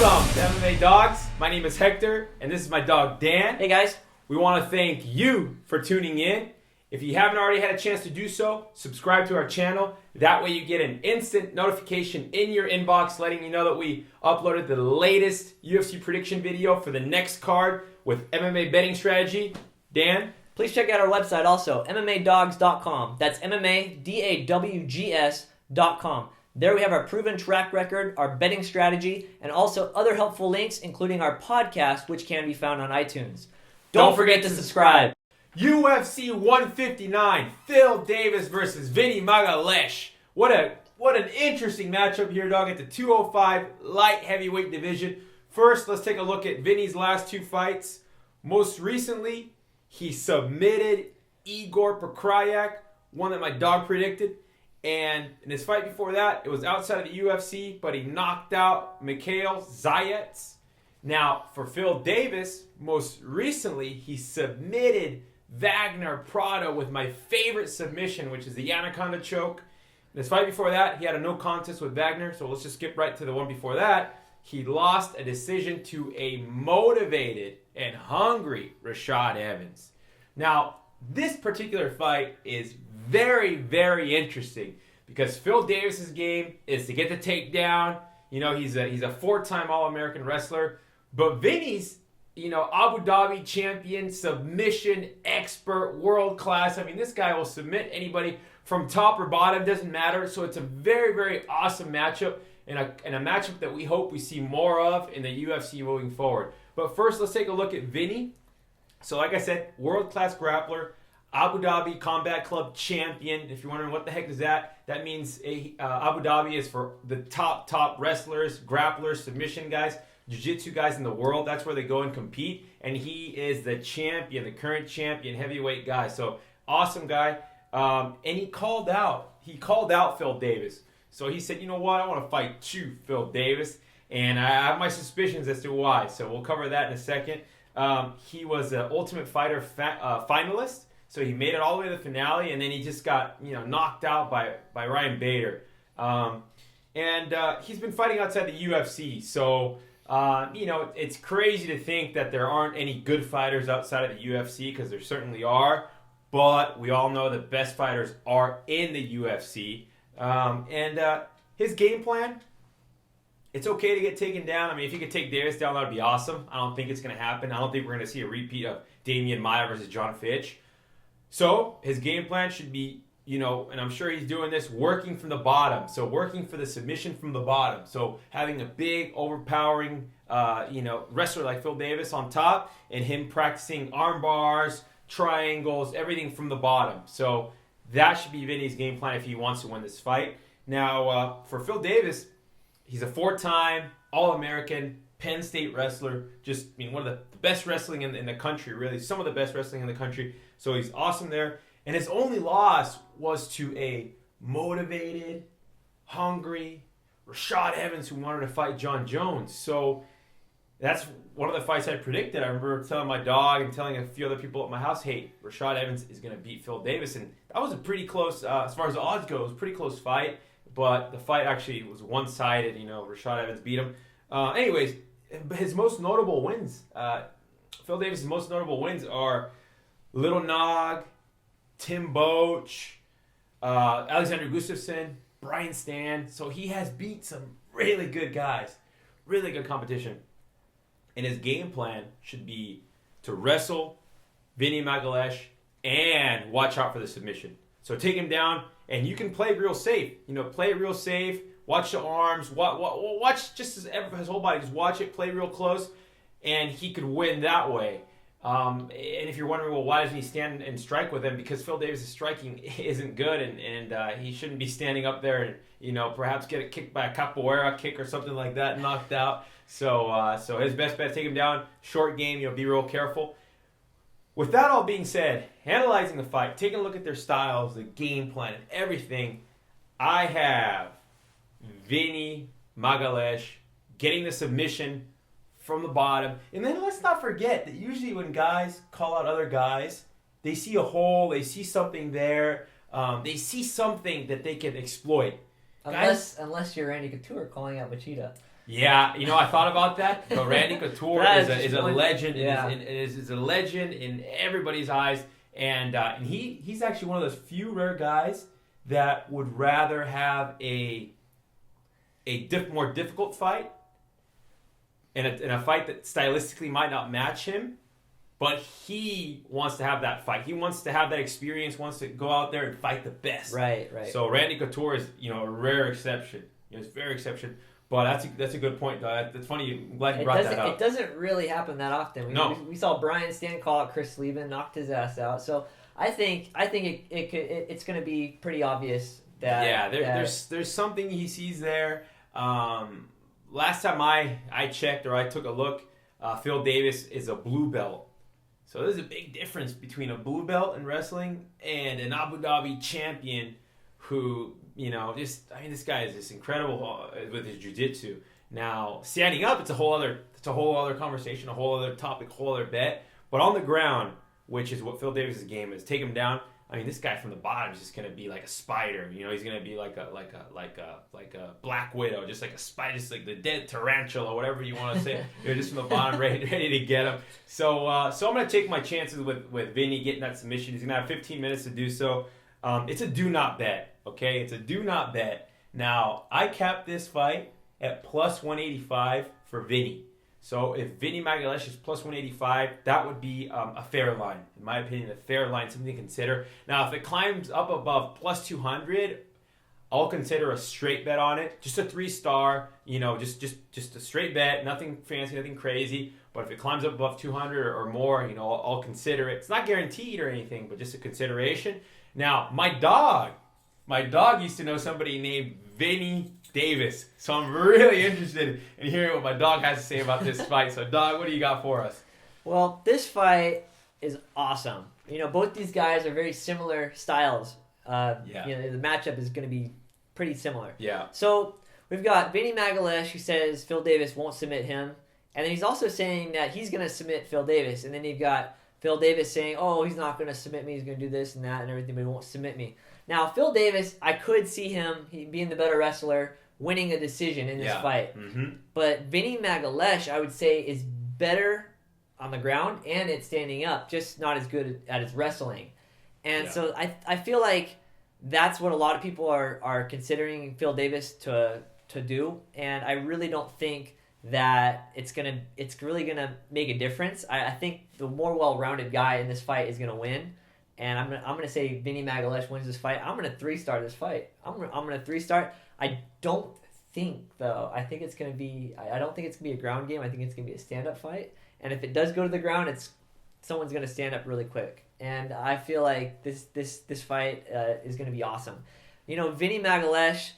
Welcome to MMA Dogs. My name is Hector, and this is my dog Dan. Hey guys. We want to thank you for tuning in. If you haven't already had a chance to do so, subscribe to our channel. That way you get an instant notification in your inbox letting you know that we uploaded the latest UFC prediction video for the next card with MMA betting strategy. Dan? Please check out our website also, MMADogs.com. That's MMADAWGS.com. There we have our proven track record, our betting strategy, and also other helpful links, including our podcast, which can be found on iTunes. Don't forget to subscribe. UFC 159, Phil Davis versus Vinny Magalhaes. What an interesting matchup here, dog, at the 205 light heavyweight division. First, let's take a look at Vinny's last two fights. Most recently, he submitted Igor Pokrayak, one that my dog predicted. And in his fight before that, it was outside of the UFC, but he knocked out Magalhaes. Now, for Phil Davis, most recently, he submitted Wagner Prado with my favorite submission, which is the Anaconda choke. In his fight before that, he had a no contest with Wagner, so let's just skip right to the one before that. He lost a decision to a motivated and hungry Rashad Evans. Now, this particular fight is very, very interesting because Phil Davis's game is to get the takedown. You know, he's a four-time All-American wrestler. But Vinny's, Abu Dhabi champion, submission expert, world class. I mean, this guy will submit anybody from top or bottom, doesn't matter. So it's a very, very awesome matchup and a matchup that we hope we see more of in the UFC moving forward. But first, let's take a look at Vinny. So like I said, world-class grappler, Abu Dhabi Combat Club champion. If you're wondering what the heck is that, that means Abu Dhabi is for the top wrestlers, grapplers, submission guys, jiu-jitsu guys in the world. That's where they go and compete. And he is the champion, the current champion, heavyweight guy. So awesome guy. And he called out Phil Davis. So he said, you know what, I want to fight you, Phil Davis. And I have my suspicions as to why. So we'll cover that in a second. He was an Ultimate Fighter finalist. So he made it all the way to the finale, and then he just got knocked out by Ryan Bader. And he's been fighting outside the UFC. So it's crazy to think that there aren't any good fighters outside of the UFC, because there certainly are. But we all know the best fighters are in the UFC. His game plan, it's okay to get taken down. I mean, if he could take Davis down, that would be awesome. I don't think it's going to happen. I don't think we're going to see a repeat of Damian Maia versus John Fitch. So his game plan should be, and I'm sure he's doing this, working from the bottom. So working for the submission from the bottom. So having a big, overpowering, wrestler like Phil Davis on top, and him practicing arm bars, triangles, everything from the bottom. So that should be Vinny's game plan if he wants to win this fight. Now, for Phil Davis, he's a four-time All-American Penn State wrestler. Just, one of the best wrestling in the country, really. Some of the best wrestling in the country. So he's awesome there. And his only loss was to a motivated, hungry Rashad Evans who wanted to fight John Jones. So that's one of the fights I predicted. I remember telling my dog and telling a few other people at my house, hey, Rashad Evans is going to beat Phil Davis. And that was a pretty close, as far as the odds go, it was a pretty close fight. But the fight actually was one-sided. Rashad Evans beat him. Anyways, his most notable wins, Phil Davis' most notable wins are Little Nog, Tim Boach, Alexander Gustafsson, Brian Stan. So he has beat some really good guys, really good competition. And his game plan should be to wrestle Vinny Magalhaes and watch out for the submission. So take him down, and you can play real safe. Play it real safe. Watch the arms. Watch just his whole body. Just watch it. Play real close, and he could win that way. And if you're wondering, well, why doesn't he stand and strike with him? Because Phil Davis' striking isn't good, and he shouldn't be standing up there and perhaps get a kick by a capoeira kick or something like that, knocked out. So his best bet, take him down. Short game. Be real careful. With that all being said, analyzing the fight, taking a look at their styles, the game plan, and everything, I have Vinny Magalhaes getting the submission from the bottom. And then let's not forget that usually when guys call out other guys, they see a hole, they see something there, they see something that they can exploit. Unless you're Randy Couture calling out Machida. Yeah, I thought about that, but Randy Couture is a legend. Yeah. Is a legend in everybody's eyes, and he's actually one of those few rare guys that would rather have a more difficult fight, in a fight that stylistically might not match him, but he wants to have that fight. He wants to have that experience. Wants to go out there and fight the best. Right. So Randy Couture is a rare exception. It's a very exception. But that's a good point, though. That's funny. I'm glad you brought that up. It doesn't really happen that often. We saw Brian Stann call out Chris Leben, knocked his ass out. So I think it's going to be pretty obvious that there's something he sees there. Last time I checked or I took a look, Phil Davis is a blue belt. So there's a big difference between a blue belt in wrestling and an Abu Dhabi champion who, this guy is just incredible with his jiu-jitsu. Now, standing up, it's a whole other conversation, a whole other topic, a whole other bet. But on the ground, which is what Phil Davis' game is, take him down. I mean, this guy from the bottom is just gonna be like a spider. He's gonna be like a black widow, just like a spider, just like the dead tarantula, whatever you want to say. Just from the bottom, ready to get him. So I'm gonna take my chances with Vinny getting that submission. He's gonna have 15 minutes to do so. It's a do not bet. Okay, it's a do not bet. Now I capped this fight at plus 185 for Vinny. So if Vinny Magalhaes is plus 185, that would be a fair line. In my opinion, a fair line, something to consider. Now, if it climbs up above plus 200, I'll consider a straight bet on it. Just a 3-star, just a straight bet, nothing fancy, nothing crazy. But if it climbs up above 200 or more, I'll consider it. It's not guaranteed or anything, but just a consideration. Now, my dog used to know somebody named Vinny Davis. So I'm really interested in hearing what my dog has to say about this fight. So, dog, what do you got for us? Well, this fight is awesome. Both these guys are very similar styles. The matchup is going to be pretty similar. Yeah. So we've got Vinny Magalhaes who says Phil Davis won't submit him. And then he's also saying that he's going to submit Phil Davis. And then you've got Phil Davis saying, oh, he's not going to submit me. He's going to do this and that and everything, but he won't submit me. Now, Phil Davis, I could see him being the better wrestler, winning a decision in this fight. Mm-hmm. But Vinny Magalhaes, I would say, is better on the ground and at standing up, just not as good at his wrestling. And so I feel like that's what a lot of people are considering Phil Davis to do. And I really don't think that it's really gonna make a difference. I think the more well-rounded guy in this fight is gonna win. And I'm gonna say Vinny Magalhaes wins this fight. I'm gonna 3-star this fight. I'm gonna 3-star. I don't think though. I think it's gonna be. I don't think it's gonna be a ground game. I think it's gonna be a stand-up fight. And if it does go to the ground, someone's gonna stand up really quick. And I feel like this fight is gonna be awesome. Vinny Magalhaes,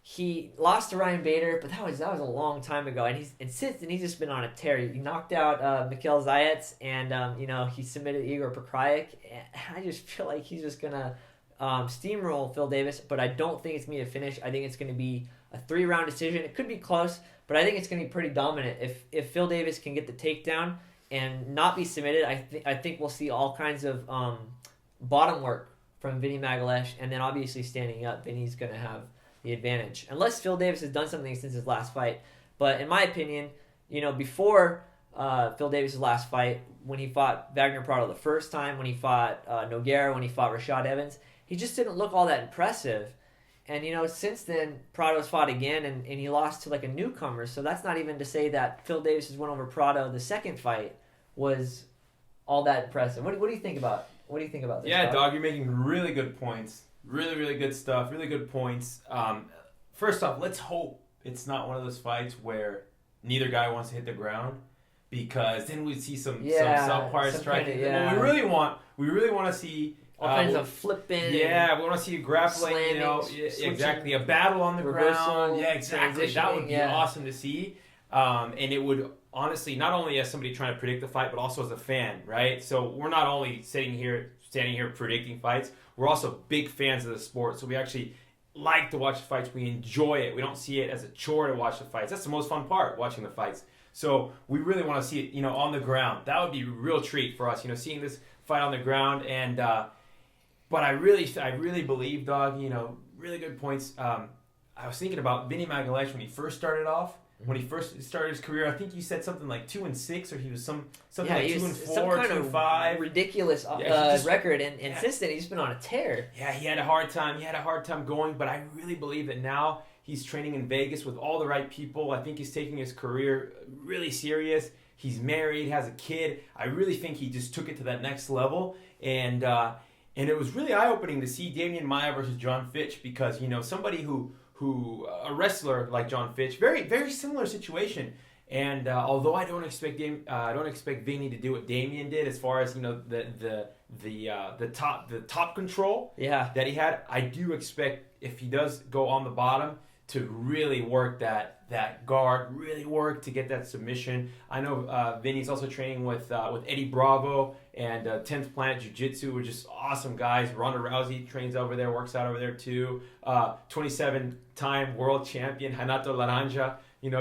he lost to Ryan Bader, but that was a long time ago. And since then he's just been on a tear. He knocked out Mikhail Zayats, and he submitted Igor Pekrajic. And I just feel like he's just gonna steamroll Phil Davis, but I don't think it's gonna be a finish. I think it's gonna be a 3-round decision. It could be close, but I think it's gonna be pretty dominant. If Phil Davis can get the takedown and not be submitted, I think we'll see all kinds of bottom work from Vinny Magalhaes, and then obviously standing up, Vinny's gonna have the advantage, unless Phil Davis has done something since his last fight. But in my opinion, before Phil Davis' last fight, when he fought Wagner Prado the first time, when he fought Nogueira, when he fought Rashad Evans, he just didn't look all that impressive. And since then, Prado's fought again, and he lost to like a newcomer. So that's not even to say that Phil Davis' win over Prado the second fight was all that impressive. What do you think about? What do you think about this? Yeah, dog, you're making really good points. Really, really good stuff. Really good points. First off, let's hope it's not one of those fights where neither guy wants to hit the ground, because then we'd see some subpar striking. What we really want to see all kinds of flipping. Yeah, we want to see grappling. Slamming, Exactly, a battle on the ground. Yeah, exactly. That would be awesome to see. And it would honestly, not only as somebody trying to predict the fight, but also as a fan, right? So we're not only standing here predicting fights. We're also big fans of the sport, so we actually like to watch the fights. We enjoy it. We don't see it as a chore to watch the fights. That's the most fun part, watching the fights. So we really want to see it, on the ground. That would be a real treat for us, seeing this fight on the ground. And but I really believe, dog, really good points. I was thinking about Vinny Magalhaes when he first started off. when he first started his career, I think you said something like 2-6, or he was something like he 2-4, was some kind 2-5. of ridiculous record, and since then he's been on a tear. Yeah, he had a hard time going, but I really believe that now he's training in Vegas with all the right people. I think he's taking his career really serious. He's married, has a kid. I really think he just took it to that next level, and it was really eye-opening to see Damian Maia versus John Fitch, because somebody who a wrestler like John Fitch, very very similar situation. And although I don't expect Vinny to do what Damian did as far as the top control that he had, I do expect, if he does go on the bottom, to really work that guard, really work to get that submission. I know Vinny's also training with Eddie Bravo and 10th Planet Jiu-Jitsu, which is awesome guys. Ronda Rousey trains over there, works out over there too. 27-time world champion Renato Laranja,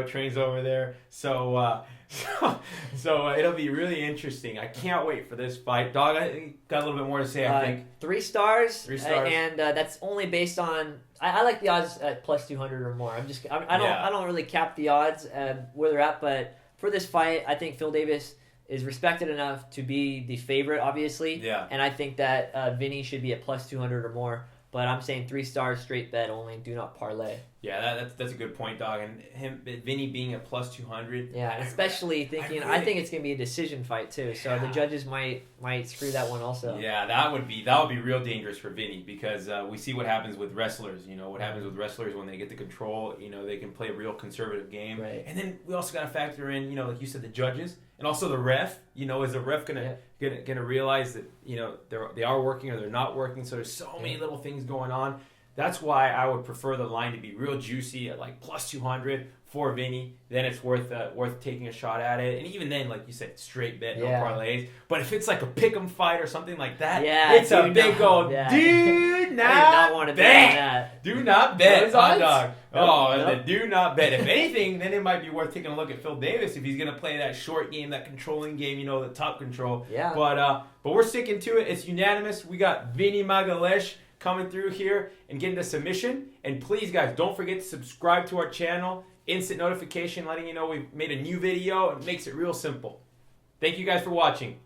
trains over there. So it'll be really interesting. I can't wait for this fight. Dog, I got a little bit more to say, I think. 3 stars. 3 stars. And that's only based on... I like the odds at plus 200 or more. I don't really cap the odds where they're at, but for this fight, I think Phil Davis is respected enough to be the favorite, obviously. Yeah. And I think that Vinny should be at plus 200 or more. But I'm saying 3 stars, straight bet only. Do not parlay. Yeah, that's a good point, dog. And Vinny being at plus 200. Yeah, and especially thinking, I think it's gonna be a decision fight too. So the judges might screw that one also. Yeah, that would be real dangerous for Vinny, because we see what happens with wrestlers. What happens with wrestlers when they get the control. They can play a real conservative game. Right. And then we also got to factor in, like you said, the judges and also the ref. Is the ref gonna realize that they are working or they're not working? So there's so many little things going on. That's why I would prefer the line to be real juicy at like plus 200 for Vinny. Then it's worth taking a shot at it. And even then, like you said, straight bet, no parlays. But if it's like a pick'em fight or something like that, it's a big old do not want to bet. On that. Do not bet, hot dog. Nope. Do not bet. If anything, then it might be worth taking a look at Phil Davis if he's going to play that short game, that controlling game, the top control. Yeah. But we're sticking to it. It's unanimous. We got Vinny Magalhaes coming through here and getting the submission. And please, guys, don't forget to subscribe to our channel. Instant notification letting you know we've made a new video. It makes it real simple. Thank you guys for watching.